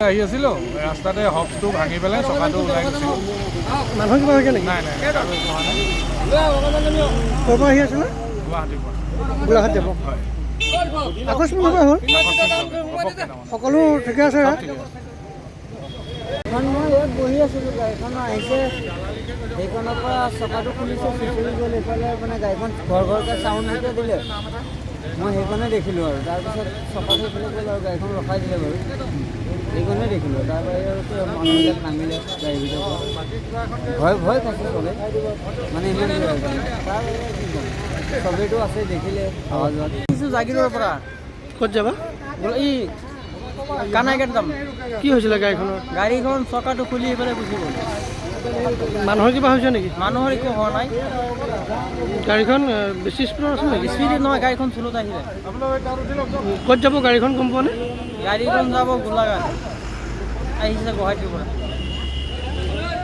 আহি আছিলোঁ ৰাস্তাতে হবছটো ভাঙি পেলাই চকাটো ওলাই গৈছিল। মানুহৰ কিবা হৈছে নেকি? নাই নাই নাই, কাৰো একো হোৱা নাই। ক'ৰ পৰা আহি আছিলে? গুৱাহাটীৰ পৰা। গোলাঘাট যাব। হয়, আকস্মিকভাৱে হ'ল। সকলো ঠিকে আছে? চব ঠিকে আছে। এখন মই ইয়াত বহি আছিলোঁ, গাড়ীখন আহিছে সেইখনৰ পৰা চকাটো খুলিছে, চুচৰি গ'ল এইফালে মানে গাড়ীখন ঘৰকৈ চাউণ্ড যেতিয়া দিলে মই সেইখনে দেখিলোঁ আৰু তাৰপিছত চকাটো সেইফালে গ'ল আৰু গাড়ীখন ৰখাই দিলে বাৰু সেইখনে দেখিলোঁ। তাৰ বাহিৰে আৰু মানুহবিলাক নামিলে গাড়ীৰ ভিতৰত ভয় খাইছে চবে মানে ইমান তাৰ বাহিৰে কি ক'ম, চবেইটো আছে দেখিলে অহা যোৱাত কিছু জাগিৰৰ পৰা। ক'ত যাবা? এই কানাইঘাট যাম। কি হৈছিলে গাড়ীখনৰ? গাড়ীখন চকাটো খুলি এইফালে গুচি গ'ল। মানুহৰ কিবা হৈছে নেকি? মানুহৰ একো হোৱা নাই। গাড়ীখন বেছি স্পীডত আছিল নেকি? স্পীডত নহয়, গাড়ীখন চুলত আহিলে। ক'ত যাব গাড়ীখন গম পোৱা নে? গাড়ীখন যাব গোলাঘাট, আহিছে গুৱাহাটীৰ পৰা।